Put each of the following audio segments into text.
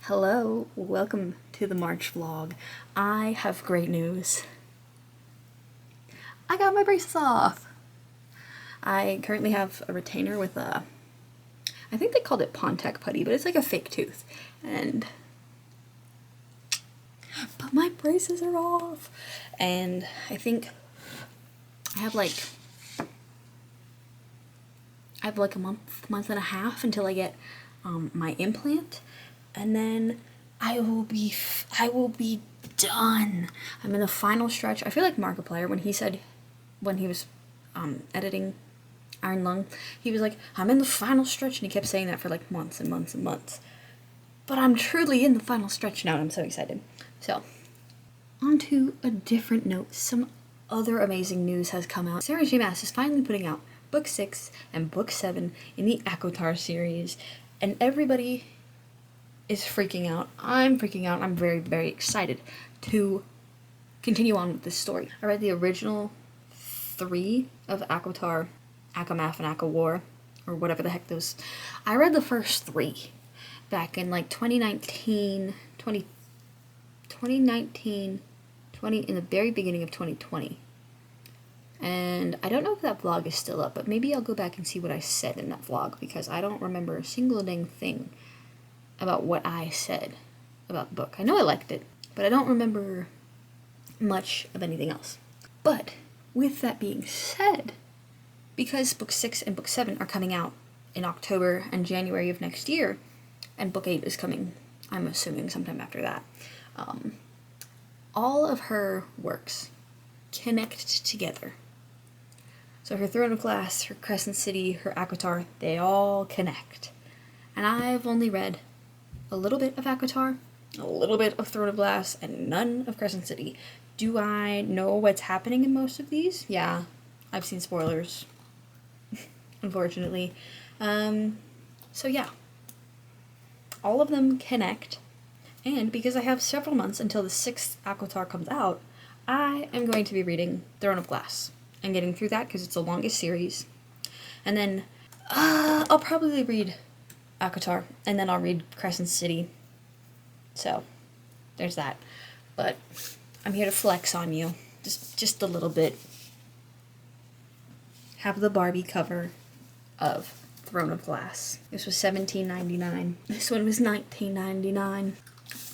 Hello, welcome to the March vlog. I have great news. I got my braces off! I currently have a retainer with I think they called it Pontiac putty, but it's like a fake tooth. But my braces are off! And I think I have like a month and a half until I get my implant. And then I will be done. I'm in the final stretch. I feel like Markiplier when he was editing Iron Lung, he was like, I'm in the final stretch, and he kept saying that for like months and months and months. But I'm truly in the final stretch now, and I'm so excited. So, on to a different note. Some other amazing news has come out. Sarah J. Maas is finally putting out Book 6 and Book 7 in the ACOTAR series, and everybody is freaking out. I'm freaking out. I'm very, very excited to continue on with this story. I read the original 3 of ACOTAR, ACOMAF and ACOWAR, or whatever the heck those. I read the first 3 back in like 2019, in the very beginning of 2020. And I don't know if that vlog is still up, but maybe I'll go back and see what I said in that vlog, because I don't remember a single dang thing about what I said about the book. I know I liked it, but I don't remember much of anything else. But with that being said, because Book 6 and Book 7 are coming out in October and January of next year, and Book 8 is coming, I'm assuming, sometime after that, all of her works connect together. So her Throne of Glass, her Crescent City, her ACOTAR, they all connect. And I've only read a little bit of ACOTAR, a little bit of Throne of Glass, and none of Crescent City. Do I know what's happening in most of these? Yeah, I've seen spoilers, unfortunately. So yeah, all of them connect, and because I have several months until the 6th ACOTAR comes out, I am going to be reading Throne of Glass and getting through that because it's the longest series. And then I'll probably read ACOTAR, and then I'll read Crescent City. So, there's that. But I'm here to flex on you, just a little bit. Have the Barbie cover of Throne of Glass. This was $17.99. This one was $19.99.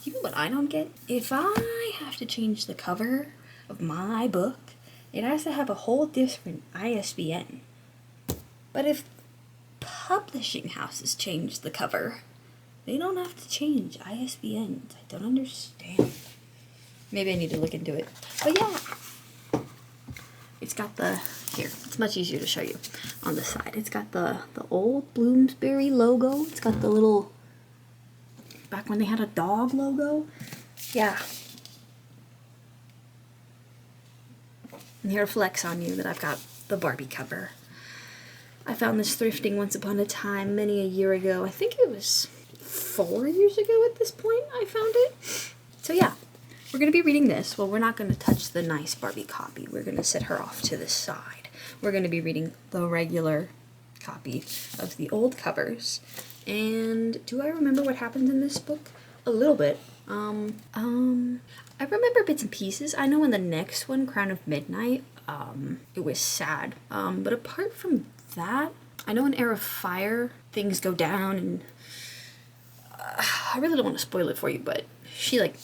You know what I don't get? If I have to change the cover of my book, it has to have a whole different ISBN. But if publishing houses change the cover, they don't have to change ISBNs. I don't understand. Maybe I need to look into it. But yeah, it's got it's much easier to show you on the side. It's got the old Bloomsbury logo. It's got the little, back when they had a dog logo. Yeah. I'm here to flex on you that I've got the Barbie cover. I found this thrifting once upon a time, many a year ago. I think it was 4 years ago at this point I found it. So yeah, we're going to be reading this. Well, we're not going to touch the nice Barbie copy. We're going to set her off to the side. We're going to be reading the regular copy of the old covers. And do I remember what happens in this book? A little bit. I remember bits and pieces. I know in the next one, Crown of Midnight, it was sad. But apart from that, I know in Heir of Fire, things go down, and I really don't want to spoil it for you, but she, like,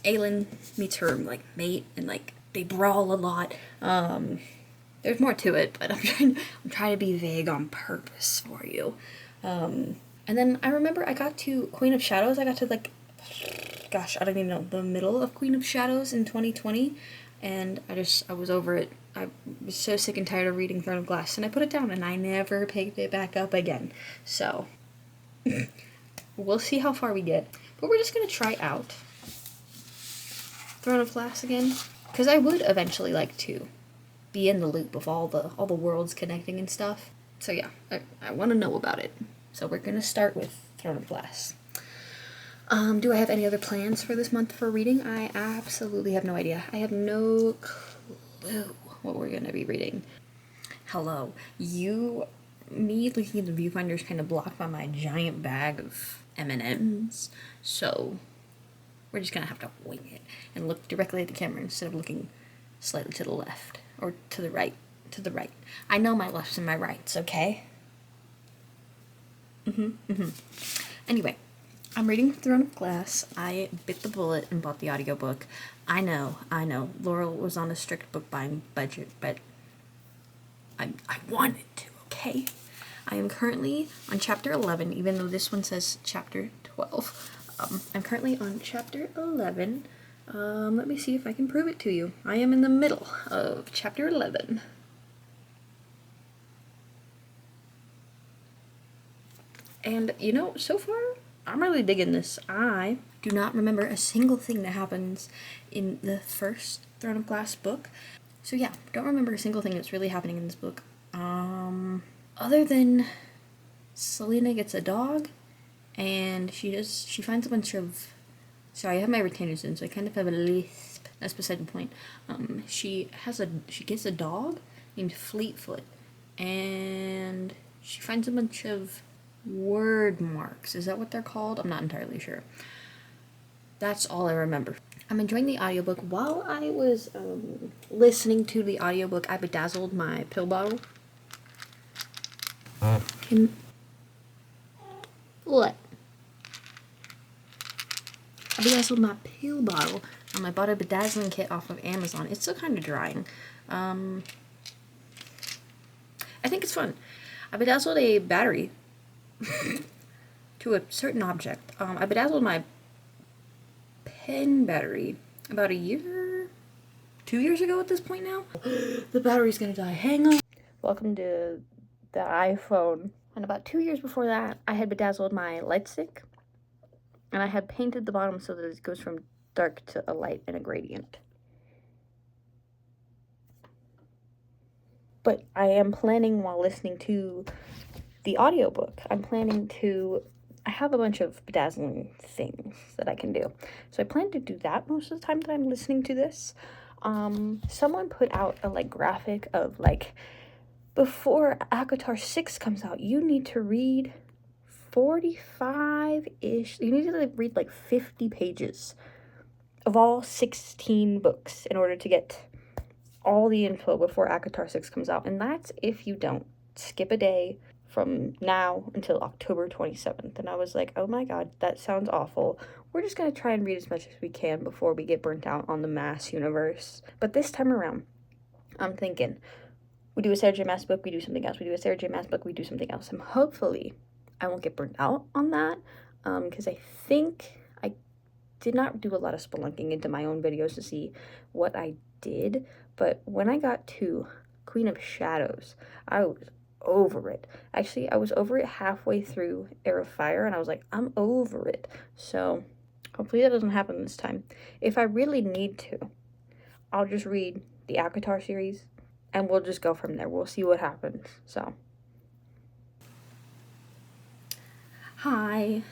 Aelin meets her, like, mate, and, like, they brawl a lot. There's more to it, but I'm trying to be vague on purpose for you. And then I remember I got to Queen of Shadows. I got to, like, gosh, I don't even know, the middle of Queen of Shadows in 2020, and I was over it. I was so sick and tired of reading Throne of Glass, and I put it down, and I never picked it back up again. So, we'll see how far we get. But we're just going to try out Throne of Glass again, because I would eventually like to be in the loop of all the worlds connecting and stuff. So yeah, I want to know about it. So we're going to start with Throne of Glass. Do I have any other plans for this month for reading? I absolutely have no idea. I have no clue what we're going to be reading. Hello. You me looking at the viewfinder is kind of blocked by my giant bag of M&Ms, so we're just gonna have to wing it and look directly at the camera instead of looking slightly to the left or to the right. I know my lefts and my rights, okay? Anyway, I'm reading Throne of Glass. I bit the bullet and bought the audiobook. I know. Laurel was on a strict book buying budget, but I wanted to, okay? I am currently on chapter 11, even though this one says chapter 12. I'm currently on chapter 11. Let me see if I can prove it to you. I am in the middle of chapter 11. And, you know, so far, I'm really digging this. I do not remember a single thing that happens in the first Throne of Glass book. So yeah, don't remember a single thing that's really happening in this book. Other than Selena gets a dog, and she finds a bunch of... Sorry, I have my retainers in, so I kind of have a lisp. That's beside the point. She gets a dog named Fleetfoot, and she finds a bunch of word marks. Is that what they're called? I'm not entirely sure. That's all I remember. I'm enjoying the audiobook. While I was listening to the audiobook, I bedazzled my pill bottle. What? I bedazzled my pill bottle. I bought a bedazzling kit off of Amazon. It's still kind of drying. I think it's fun. I bedazzled a battery to a certain object. I bedazzled my pen battery about 2 years ago at this point now. The battery's gonna die. Hang on. Welcome to the iPhone. And about 2 years before that, I had bedazzled my light stick, and I had painted the bottom so that it goes from dark to a light and a gradient. But I am planning, while listening to the audiobook, I have a bunch of bedazzling things that I can do. So I plan to do that most of the time that I'm listening to this. Someone put out a graphic of before ACOTAR 6 comes out, you need to read 45-ish. You need to read 50 pages of all 16 books in order to get all the info before ACOTAR 6 comes out. And that's if you don't skip a day from now until October 27th. And I was like, oh my god, that sounds awful. We're just going to try and read as much as we can before we get burnt out on the Maas universe. But this time around, I'm thinking, we do a Sarah J. Maas book, we do something else. We do a Sarah J. Maas book, we do something else. And hopefully I won't get burnt out on that, because I think I did not do a lot of spelunking into my own videos to see what I did. But when I got to Queen of Shadows, I was over it. Actually, I was over it halfway through Heir of Fire, and I was like, I'm over it. So hopefully that doesn't happen this time. If I really need to, I'll just read the ACOTAR series, and we'll just go from there. We'll see what happens. So, hi,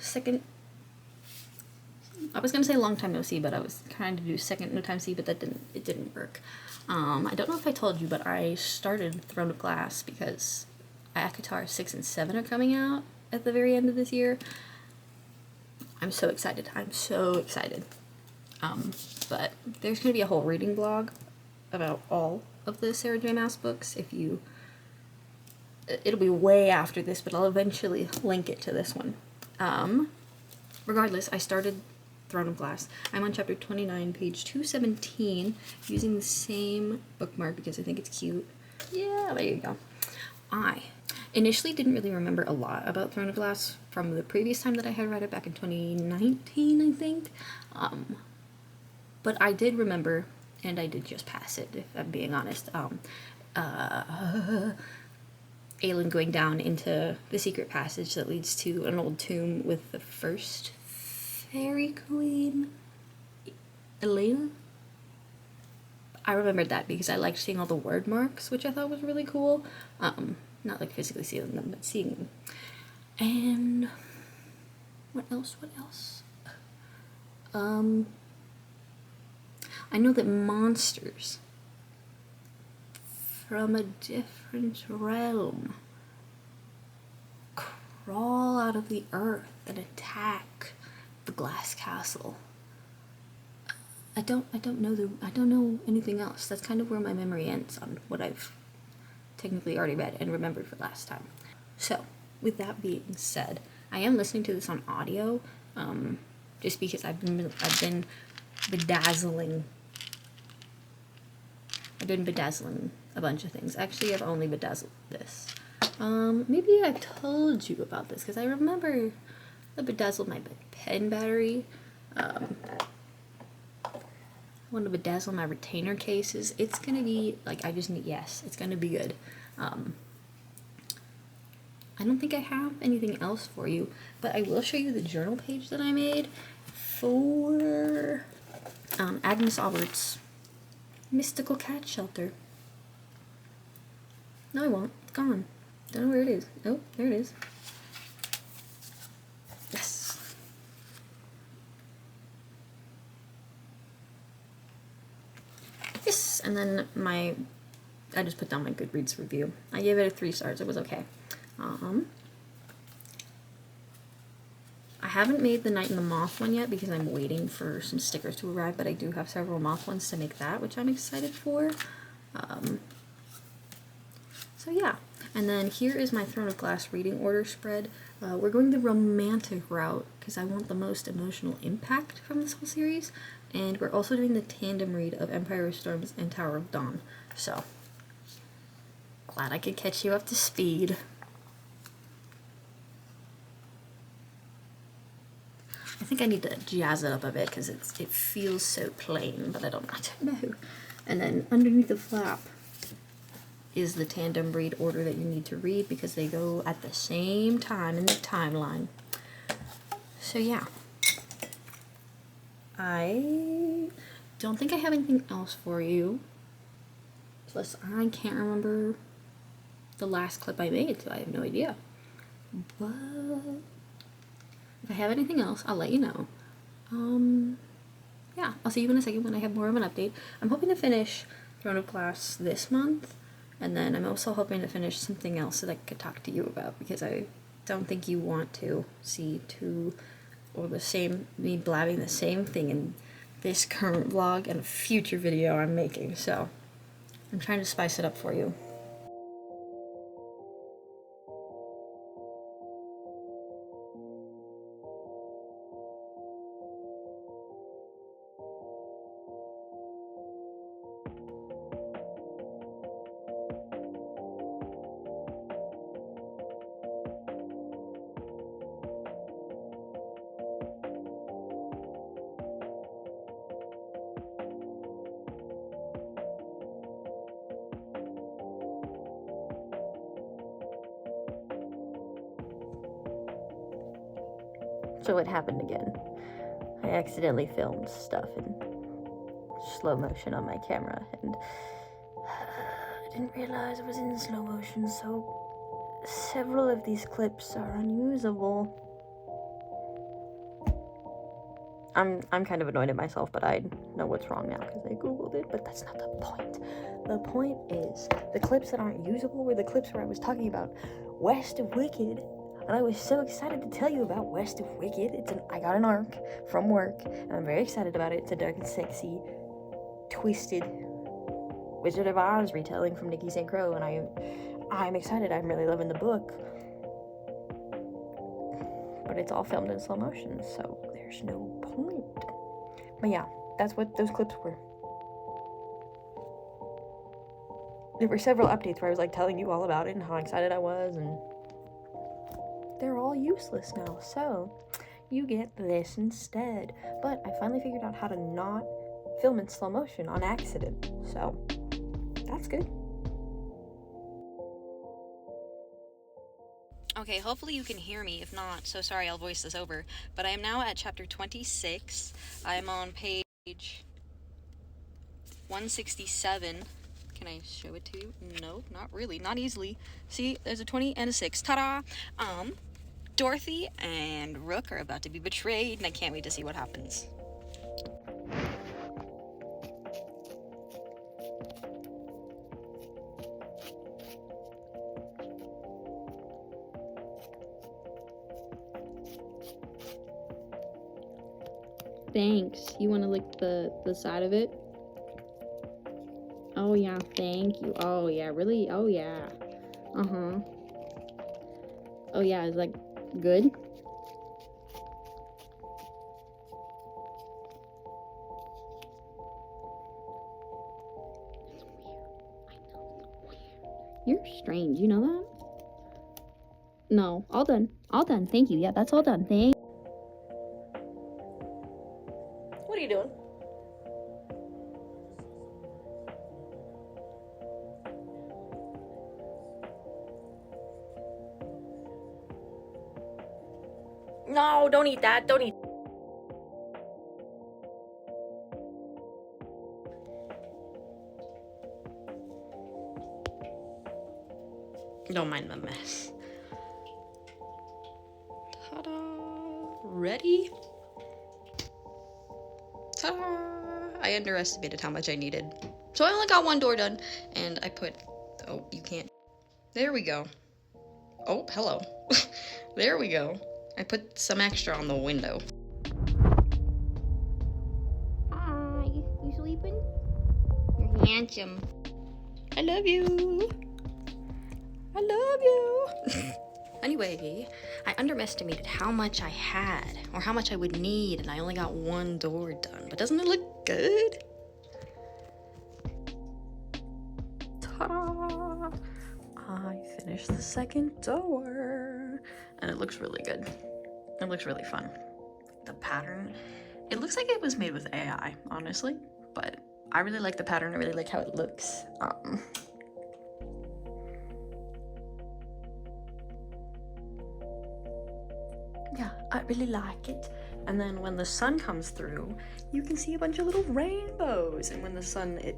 I was gonna say long time no see, but I was trying to do second no time see, but it didn't work. I don't know if I told you, but I started Throne of Glass because ACOTAR 6 and 7 are coming out at the very end of this year. I'm so excited. But there's gonna be a whole reading blog about all of the Sarah J. Maas books. It'll be way after this, but I'll eventually link it to this one. Regardless, I started Throne of Glass. I'm on chapter 29, page 217, using the same bookmark because I think it's cute. Yeah, there you go. I initially didn't really remember a lot about Throne of Glass from the previous time that I had read it back in 2019, I think. But I did remember, and I did just pass it, if I'm being honest, Aelin going down into the secret passage that leads to an old tomb with the first fairy queen, Elena. I remembered that because I liked seeing all the word marks, which I thought was really cool. Not physically seeing them, but seeing them. And what else? I know that monsters from a different realm crawl out of the earth and attack the glass castle. I don't know anything else. That's kind of where my memory ends on what I've technically already read and remembered for last time. So, with that being said, I am listening to this on audio, just because I've been bedazzling a bunch of things. Actually, I've only bedazzled this. Maybe I've told you about this, because I remember I bedazzled my pen battery. I want to bedazzle my retainer cases. It's gonna be, like, it's gonna be good. I don't think I have anything else for you, but I will show you the journal page that I made for Agnes Aubert's Mystical Cat Shelter. No, I won't. It's gone. Don't know where it is. Oh, there it is. Yes. Yes, and then I just put down my Goodreads review. I gave it a 3 stars. It was okay. I haven't made the Night and the Moth one yet because I'm waiting for some stickers to arrive, but I do have several moth ones to make that, which I'm excited for. So yeah. And then here is my Throne of Glass reading order spread. We're going the romantic route because I want the most emotional impact from this whole series. And we're also doing the tandem read of Empire of Storms and Tower of Dawn. So, glad I could catch you up to speed. I think I need to jazz it up a bit because it feels so plain, but I don't know. And then underneath the flap is the tandem read order that you need to read because they go at the same time in the timeline. So yeah. I don't think I have anything else for you. Plus, I can't remember the last clip I made, so I have no idea. But if I have anything else, I'll let you know. Yeah, I'll see you in a second when I have more of an update. I'm hoping to finish Throne of Glass this month, and then I'm also hoping to finish something else that I could talk to you about, because I don't think you want to see me blabbing the same thing in this current vlog and a future video I'm making, so I'm trying to spice it up for you. So it happened again. I accidentally filmed stuff in slow motion on my camera, and I didn't realize it was in slow motion, so several of these clips are unusable. I'm kind of annoyed at myself, but I know what's wrong now because I googled it, but that's not the point. The point is, the clips that aren't usable were the clips where I was talking about West of Wicked, and I was so excited to tell you about West of Wicked. I got an ARC from work, and I'm very excited about it. It's a dark and sexy, twisted Wizard of Oz retelling from Nikki and Crowe, and I'm excited. I'm really loving the book, but it's all filmed in slow motion, so there's no point. But yeah, that's what those clips were. There were several updates where I was like telling you all about it and how excited I was, and they're all useless now, so you get this instead. But I finally figured out how to not film in slow motion on accident, so that's good. Okay, hopefully you can hear me. If not, so sorry, I'll voice this over. But I am now at chapter 26. I am on page 167. Can I show it to you? No, not really. Not easily. See, there's a 20 and a 6. Ta-da! Dorothy and Rook are about to be betrayed, and I can't wait to see what happens. Thanks. You want to lick the side of it? Oh yeah, thank you. Oh yeah, really? Oh yeah. Uh-huh. Oh yeah, is that good? You're strange, you know that? No, all done. All done. Thank you. Yeah, that's all done. Thank. What are you doing? No, don't eat that. Don't eat. Don't mind the mess. Ta-da! Ready? Ta-da! I underestimated how much I needed. So I only got one door done, and I put... Oh, you can't... There we go. Oh, hello. There we go. I put some extra on the window. Hi, you sleeping? You're handsome. I love you. I love you. Anyway, I underestimated how much I had, or how much I would need, and I only got one door done. But doesn't it look good? Ta-da! I finished the second door, and it looks really good. It looks really fun. The pattern, it looks like it was made with AI, honestly, but I really like the pattern. I really like how it looks. Yeah, I really like it. And then when the sun comes through, you can see a bunch of little rainbows. And when the sun, it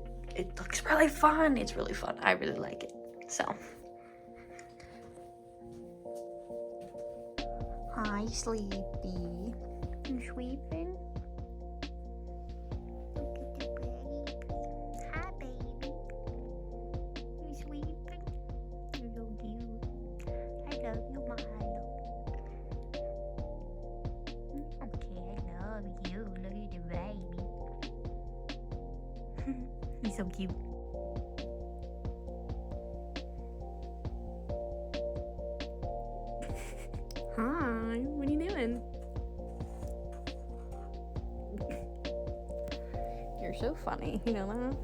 looks really fun. It's really fun. I really like it. So. Hi, Sleepy. You sleeping? Look at the baby. Hi, baby. You sleeping? You're so cute. I love you, Milo. Okay, I love you. Look at the baby. He's so cute. Hi, what are you doing? You're so funny, you know that?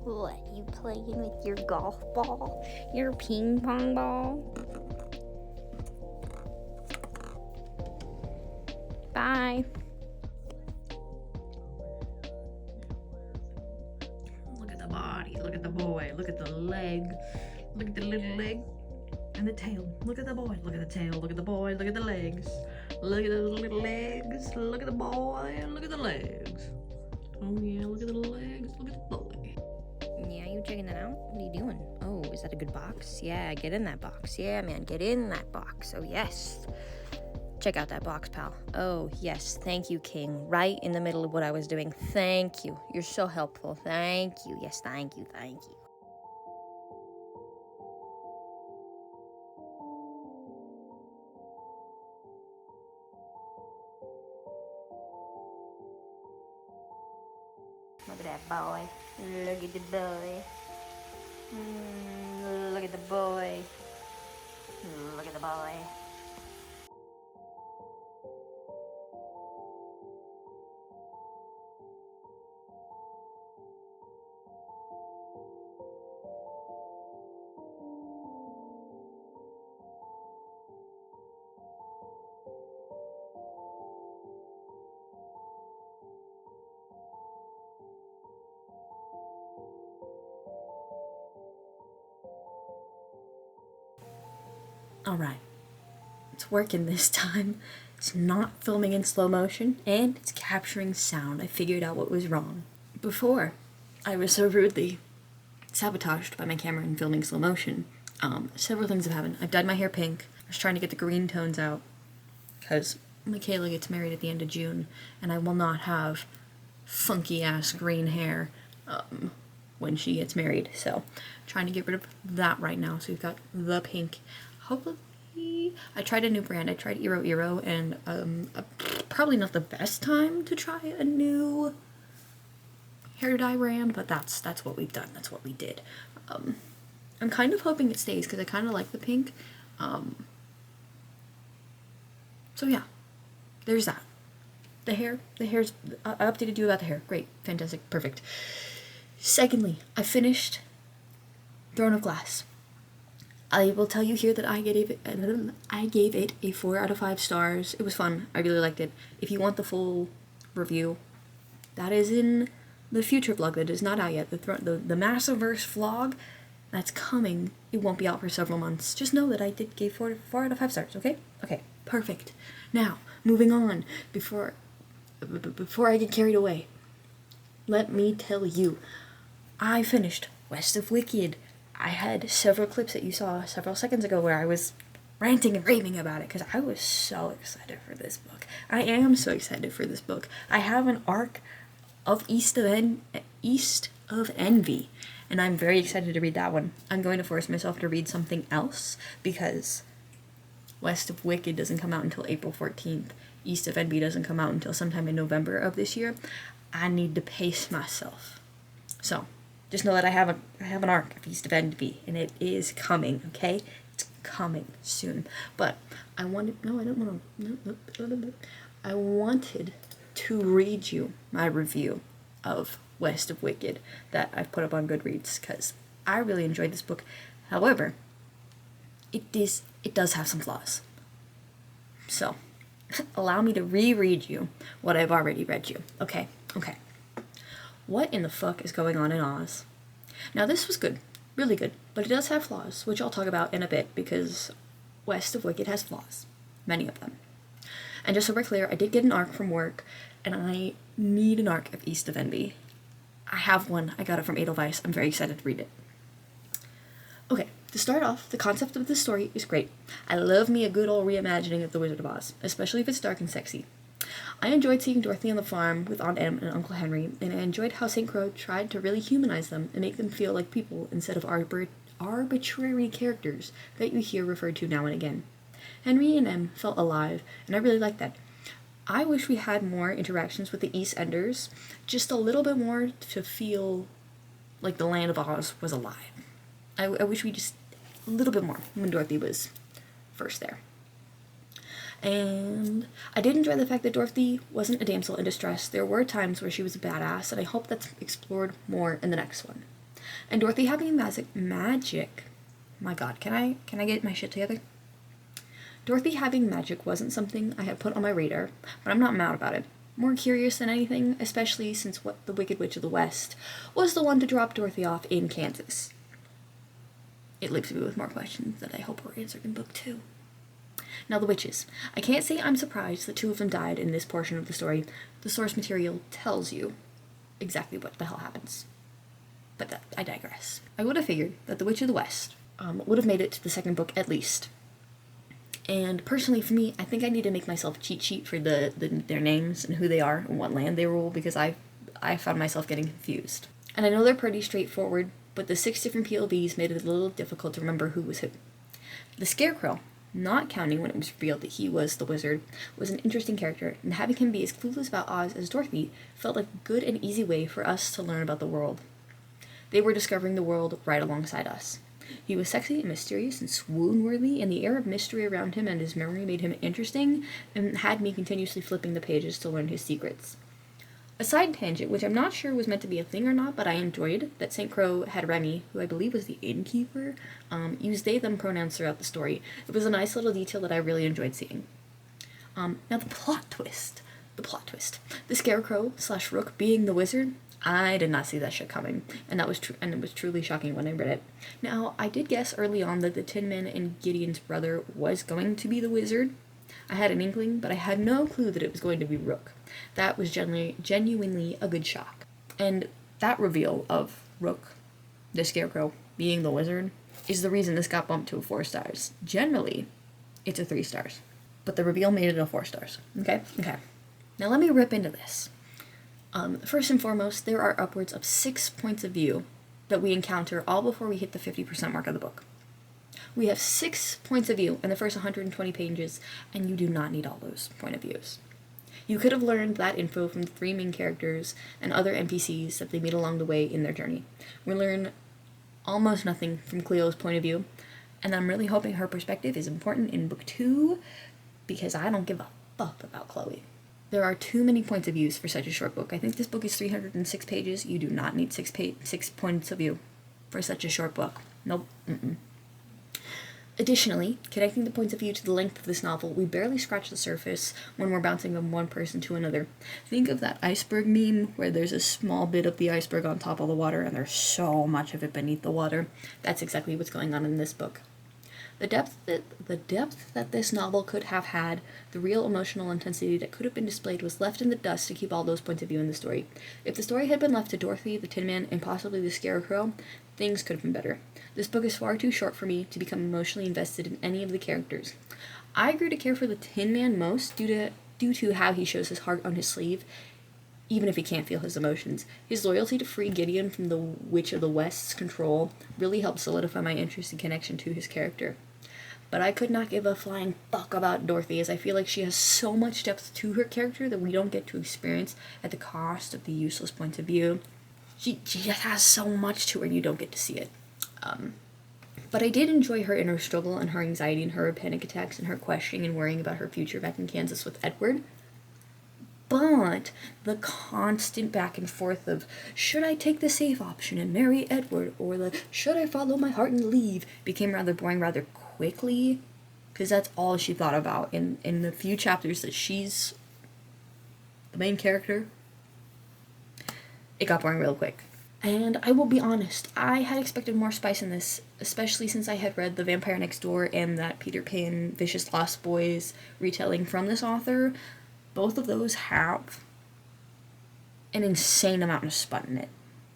What, you playing with your golf ball? Your ping pong ball? Bye. Look at the body, look at the boy, look at the leg, look at the little leg. And the tail. Look at the boy. Look at the tail. Look at the boy. Look at the legs. Look at the little legs. Look at the boy. Look at the legs. Oh yeah, look at the legs. Look at the boy. Yeah, you checking that out? What are you doing? Oh, is that a good box? Yeah, get in that box. Yeah, man, get in that box. Oh yes. Check out that box, pal. Oh yes, thank you, King. Right in the middle of what I was doing. Thank you. You're so helpful. Thank you. Yes, thank you. Thank you. Look at that boy. Look at the boy. Look at the boy. Look at the boy. All right. It's working this time. It's not filming in slow motion, and it's capturing sound. I figured out what was wrong. Before, I was so rudely sabotaged by my camera in filming slow motion. Several things have happened. I've dyed my hair pink. I was trying to get the green tones out, because Michaela gets married at the end of June, and I will not have funky-ass green hair when she gets married. So, trying to get rid of that right now. So we've got the pink. Hopefully, I tried a new brand. I tried Eero, and probably not the best time to try a new hair dye brand, but that's what we've done. That's what we did. I'm kind of hoping it stays because I kind of like the pink. So yeah, there's that. The hair's, I updated you about the hair. Great, fantastic, perfect. Secondly, I finished Throne of Glass. I will tell you here that I gave it a 4 out of 5 stars. It was fun. I really liked it. If you want the full review, that is in the future vlog that is not out yet. The Massiverse vlog, that's coming. It won't be out for several months. Just know that I did give 4 out of 5 stars, okay? Okay, perfect. Now, moving on, before I get carried away, let me tell you, I finished West of Wicked. I had several clips that you saw several seconds ago where I was ranting and raving about it because I was so excited for this book. I am so excited for this book. I have an arc of East of Envy, and I'm very excited to read that one. I'm going to force myself to read something else because West of Wicked doesn't come out until April 14th. East of Envy doesn't come out until sometime in November of this year. I need to pace myself. So, just know that I have an arc of East of Envy, and it is coming, okay? It's coming soon. But I wanted to read you my review of West of Wicked that I've put up on Goodreads because I really enjoyed this book. However, it does have some flaws. So, allow me to reread you what I've already read you. Okay. What in the fuck is going on in Oz? Now this was good, really good, but it does have flaws, which I'll talk about in a bit because West of Wicked has flaws, many of them. And just so we're clear, I did get an arc from work, and I need an arc of East of Envy. I have one, I got it from Edelweiss, I'm very excited to read it. Okay, to start off, the concept of this story is great. I love me a good old reimagining of The Wizard of Oz, especially if it's dark and sexy. I enjoyed seeing Dorothy on the farm with Aunt Em and Uncle Henry, and I enjoyed how St. Crowe tried to really humanize them and make them feel like people instead of arbitrary characters that you hear referred to now and again. Henry and Em felt alive, and I really liked that. I wish we had more interactions with the East Enders, just a little bit more to feel like the land of Oz was alive. I wish we just a little bit more when Dorothy was first there. And I did enjoy the fact that Dorothy wasn't a damsel in distress. There were times where she was a badass, and I hope that's explored more in the next one. And Dorothy having magic. My God, can I get my shit together? Dorothy having magic wasn't something I had put on my radar, but I'm not mad about it. More curious than anything, especially since the Wicked Witch of the West was the one to drop Dorothy off in Kansas. It leaves me with more questions that I hope are answered in book 2. Now the witches. I can't say I'm surprised that 2 of them died in this portion of the story. The source material tells you exactly what the hell happens. But I digress. I would have figured that the Witch of the West would have made it to the second book at least. And personally for me, I think I need to make myself a cheat sheet for their names and who they are and what land they rule because I found myself getting confused. And I know they're pretty straightforward, but the 6 different POVs made it a little difficult to remember who was who. The Scarecrow, not counting when it was revealed that he was the wizard, was an interesting character, and having him be as clueless about Oz as Dorothy felt like a good and easy way for us to learn about the world. They were discovering the world right alongside us. He was sexy and mysterious and swoon-worthy, and the air of mystery around him and his memory made him interesting and had me continuously flipping the pages to learn his secrets. A side tangent, which I'm not sure was meant to be a thing or not, but I enjoyed, that St. Crowe had Remy, who I believe was the innkeeper, use they-them pronouns throughout the story. It was a nice little detail that I really enjoyed seeing. Now the plot twist. The Scarecrow/Rook being the wizard, I did not see that shit coming, and it was truly shocking when I read it. Now, I did guess early on that the Tin Man and Gideon's brother was going to be the wizard. I had an inkling, but I had no clue that it was going to be Rook. That was genuinely a good shock. And that reveal of Rook, the Scarecrow, being the wizard, is the reason this got bumped to a 4 stars. Generally, it's a 3 stars. But the reveal made it a 4 stars. Okay. Now let me rip into this. First and foremost, there are upwards of 6 points of view that we encounter all before we hit the 50% mark of the book. We have 6 points of view in the first 120 pages, and you do not need all those point of views. You could have learned that info from the 3 main characters and other NPCs that they meet along the way in their journey. We learn almost nothing from Cleo's point of view, and I'm really hoping her perspective is important in book 2, because I don't give a fuck about Chloe. There are too many points of views for such a short book. I think this book is 306 pages. You do not need 6 points of view for such a short book. Nope. Additionally, connecting the points of view to the length of this novel, we barely scratch the surface when we're bouncing from one person to another. Think of that iceberg meme where there's a small bit of the iceberg on top of the water and there's so much of it beneath the water. That's exactly what's going on in this book. The depth that this novel could have had, the real emotional intensity that could have been displayed, was left in the dust to keep all those points of view in the story. If the story had been left to Dorothy, the Tin Man, and possibly the Scarecrow, things could have been better. This book is far too short for me to become emotionally invested in any of the characters. I grew to care for the Tin Man most due to how he shows his heart on his sleeve, even if he can't feel his emotions. His loyalty to free Gideon from the Witch of the West's control really helped solidify my interest and connection to his character. But I could not give a flying fuck about Dorothy, as I feel like she has so much depth to her character that we don't get to experience at the cost of the useless points of view. She just has so much to her, you don't get to see it. But I did enjoy her inner struggle and her anxiety and her panic attacks and her questioning and worrying about her future back in Kansas with Edward. But the constant back and forth of, should I take the safe option and marry Edward, or the, should I follow my heart and leave, became rather boring rather quickly, because that's all she thought about in the few chapters that she's the main character. It got boring real quick. And I will be honest, I had expected more spice in this, especially since I had read The Vampire Next Door and that Peter Pan Vicious Lost Boys retelling from this author. Both of those have an insane amount of spun in it.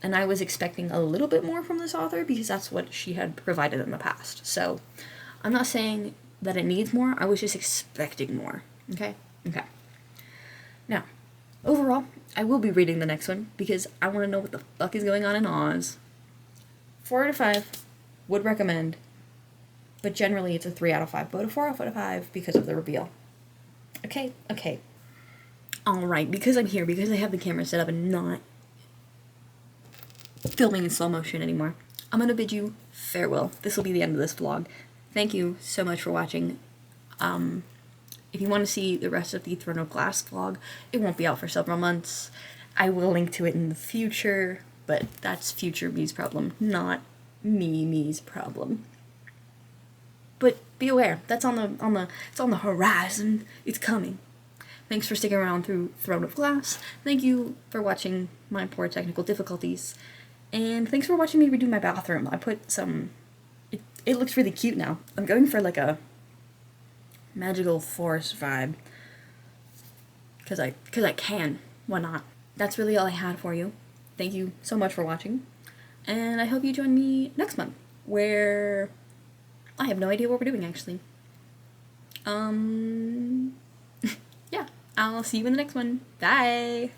And I was expecting a little bit more from this author because that's what she had provided in the past. So I'm not saying that it needs more, I was just expecting more. Okay? Now, overall, I will be reading the next one because I want to know what the fuck is going on in Oz. 4 out of 5, would recommend, but generally it's a 3 out of 5, but a 4 out of 5 because of the reveal. Okay. Alright, because I'm here, because I have the camera set up and not filming in slow motion anymore, I'm gonna bid you farewell. This will be the end of this vlog. Thank you so much for watching. If you want to see the rest of the Throne of Glass vlog, it won't be out for several months. I will link to it in the future, but that's future me's problem, not me's problem. But be aware, that's it's on the horizon. It's coming. Thanks for sticking around through Throne of Glass. Thank you for watching my poor technical difficulties. And thanks for watching me redo my bathroom. I put some... It looks really cute now. I'm going for like a magical forest vibe. Cause I can. Why not? That's really all I had for you. Thank you so much for watching. And I hope you join me next month, where I have no idea what we're doing actually. Yeah. I'll see you in the next one. Bye!